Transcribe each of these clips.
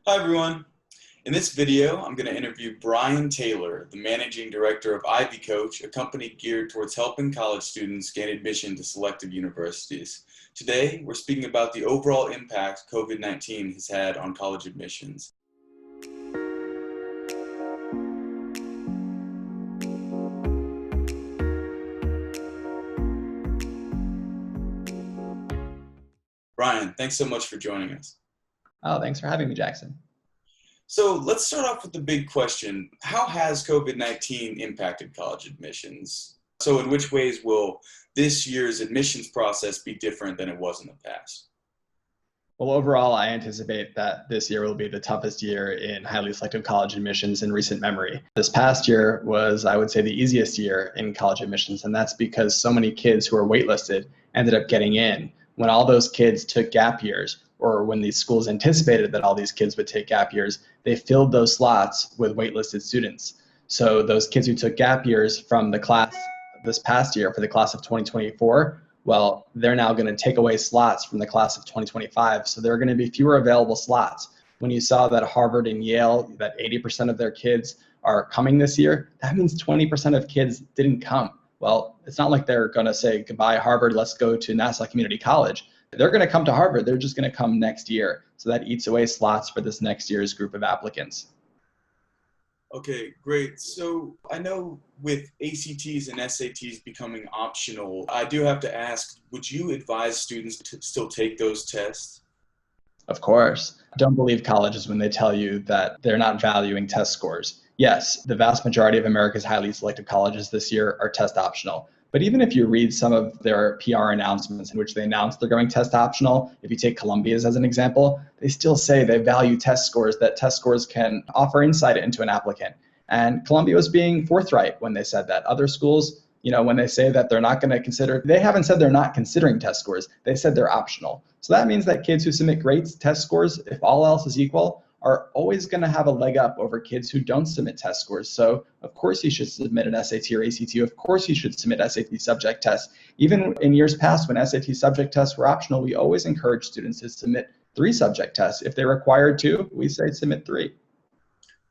Hi everyone. In this video, I'm going to interview Brian Taylor, the Managing Director of Ivy Coach, a company geared towards helping college students gain admission to selective universities. Today, we're speaking about the overall impact COVID-19 has had on college admissions. Brian, thanks so much for joining us. Oh, thanks for having me, Jackson. So let's start off with the big question. How has COVID-19 impacted college admissions? So in which ways will this year's admissions process be different than it was in the past? Well, overall, I anticipate that this year will be the toughest year in highly selective college admissions in recent memory. This past year was, I would say, the easiest year in college admissions, and that's because so many kids who were waitlisted ended up getting in. When all those kids took gap years, or when these schools anticipated that all these kids would take gap years, they filled those slots with waitlisted students. So those kids who took gap years from the class this past year, for the class of 2024, well, they're now going to take away slots from the class of 2025. So there are going to be fewer available slots. When you saw that Harvard and Yale, that 80% of their kids are coming this year, that means 20% of kids didn't come. Well, it's not like they're going to say, goodbye, Harvard, let's go to Nassau Community College. They're going to come to Harvard. They're just going to come next year. So that eats away slots for this next year's group of applicants. Okay, great. So I know with ACTs and SATs becoming optional, I do have to ask, would you advise students to still take those tests? Of course. Don't believe colleges when they tell you that they're not valuing test scores. Yes, the vast majority of America's highly selective colleges this year are test optional. But even if you read some of their PR announcements in which they announce they're going test optional, if you take Columbia's as an example, they still say they value test scores, that test scores can offer insight into an applicant. And Columbia was being forthright when they said that. Other schools, when they say that they're not going to consider, they haven't said they're not considering test scores. They said they're optional. So that means that kids who submit great test scores, if all else is equal, are always going to have a leg up over kids who don't submit test scores. So of course you should submit an SAT or ACT. Of course you should submit SAT subject tests. Even in years past when SAT subject tests were optional, we always encourage students to submit 3 subject tests. If they're required 2, we say submit 3.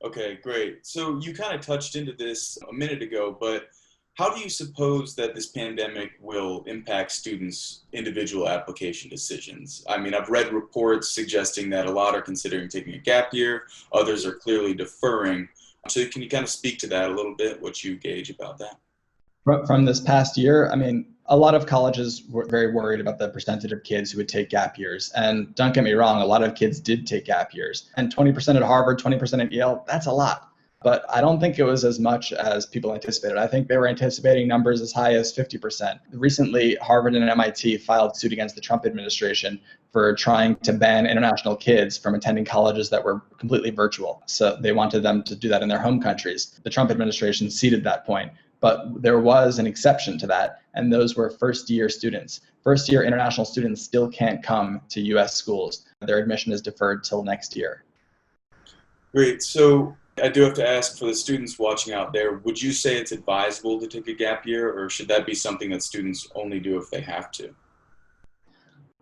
Okay, great. So you kind of touched into this a minute ago, but how do you suppose that this pandemic will impact students' individual application decisions? I mean, I've read reports suggesting that a lot are considering taking a gap year, others are clearly deferring. So can you kind of speak to that a little bit, what you gauge about that? From this past year, I mean, a lot of colleges were very worried about the percentage of kids who would take gap years. And don't get me wrong, a lot of kids did take gap years. And 20% at Harvard, 20% at Yale, that's a lot. But I don't think it was as much as people anticipated. I think they were anticipating numbers as high as 50%. Recently, Harvard and MIT filed suit against the Trump administration for trying to ban international kids from attending colleges that were completely virtual. So they wanted them to do that in their home countries. The Trump administration ceded that point. But there was an exception to that, and those were first-year students. First-year international students still can't come to U.S. schools. Their admission is deferred till next year. Great. So I do have to ask, for the students watching out there, would you say it's advisable to take a gap year, or should that be something that students only do if they have to?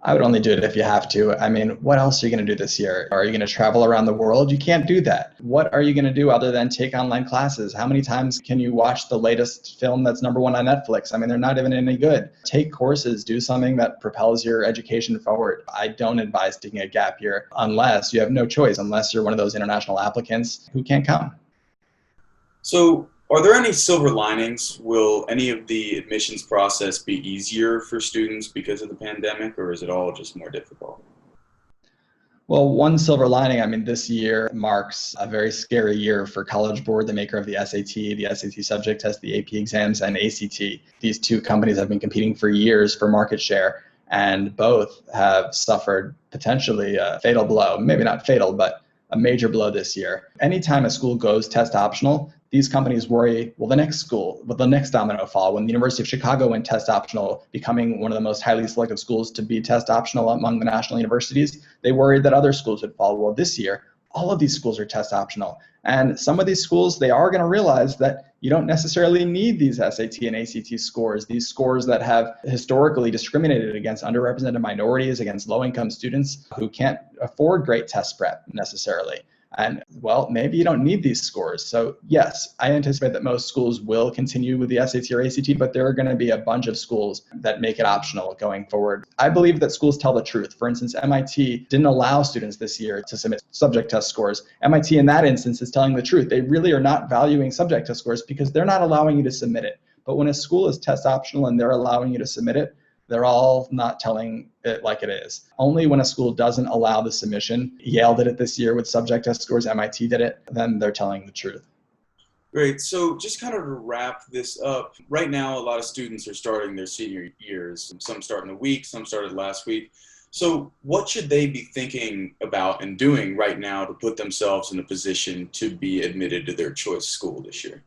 I would only do it if you have to. I mean, what else are you going to do this year? Are you going to travel around the world? You can't do that. What are you going to do other than take online classes? How many times can you watch the latest film that's #1 on Netflix? I mean, they're not even any good. Take courses, do something that propels your education forward. I don't advise taking a gap year unless you have no choice, unless you're one of those international applicants who can't come. So are there any silver linings? Will any of the admissions process be easier for students because of the pandemic, or is it all just more difficult? Well, one silver lining, I mean, this year marks a very scary year for College Board, the maker of the SAT subject test, the AP exams, and ACT. These 2 companies have been competing for years for market share, and both have suffered potentially a fatal blow. Maybe not fatal, but a major blow this year. Anytime a school goes test optional, these companies worry, will the next domino fall? When the University of Chicago went test optional, becoming one of the most highly selective schools to be test optional among the national universities, they worried that other schools would follow. Well, this year, all of these schools are test optional. And some of these schools, they are going to realize that you don't necessarily need these SAT and ACT scores, these scores that have historically discriminated against underrepresented minorities, against low-income students who can't afford great test prep necessarily. And well, maybe you don't need these scores. So yes, I anticipate that most schools will continue with the SAT or ACT, but there are going to be a bunch of schools that make it optional going forward. I believe that schools tell the truth. For instance, MIT didn't allow students this year to submit subject test scores. MIT in that instance is telling the truth. They really are not valuing subject test scores because they're not allowing you to submit it. But when a school is test optional and they're allowing you to submit it, they're all not telling it like it is. Only when a school doesn't allow the submission, Yale did it this year with subject test scores, MIT did it, then they're telling the truth. Great. So just kind of to wrap this up, right now a lot of students are starting their senior years. Some start in a week, some started last week. So what should they be thinking about and doing right now to put themselves in a position to be admitted to their choice school this year?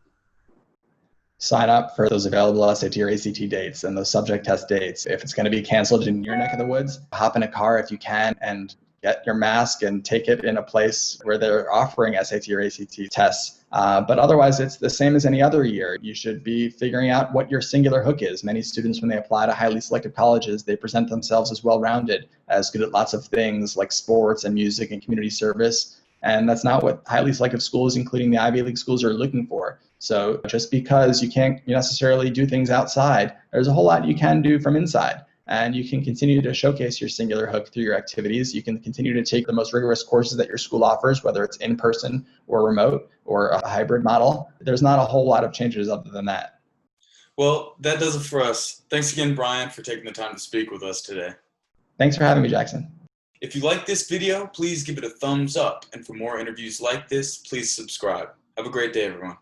Sign up for those available SAT or ACT dates and those subject test dates. If it's going to be canceled in your neck of the woods, hop in a car if you can and get your mask and take it in a place where they're offering SAT or ACT tests. But otherwise, it's the same as any other year. You should be figuring out what your singular hook is. Many students, when they apply to highly selective colleges, they present themselves as well-rounded, as good at lots of things like sports and music and community service. And that's not what highly selective schools, including the Ivy League schools, are looking for. So just because you can't necessarily do things outside, there's a whole lot you can do from inside. And you can continue to showcase your singular hook through your activities. You can continue to take the most rigorous courses that your school offers, whether it's in person or remote or a hybrid model. There's not a whole lot of changes other than that. Well, that does it for us. Thanks again, Brian, for taking the time to speak with us today. Thanks for having me, Jackson. If you like this video, please give it a thumbs up. And for more interviews like this, please subscribe. Have a great day, everyone.